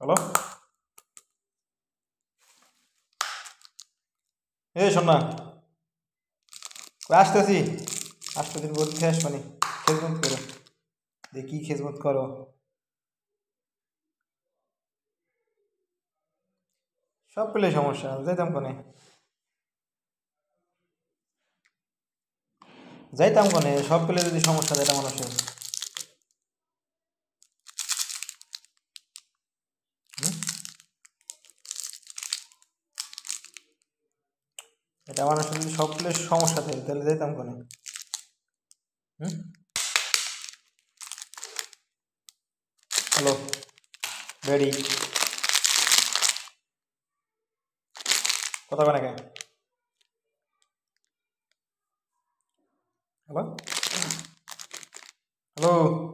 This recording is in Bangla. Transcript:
হ্যালো, শোন না, আসতেছি। আসতেছি বলতে আসবানি। খেজমত করো, দেখি খেজমত করো। সব পেলে সমস্যা, যাইতাম কোনে, যাইতাম কোনে, সব পেলে যদি সমস্যা যেটা মানুষের। হুম? এটা মানুষের যদি সব পেলে সমস্যা থাকে তাহলে যাইতাম কোনে। হুম? হ্যালো, রেডি, কথা কেন? Hello, hello.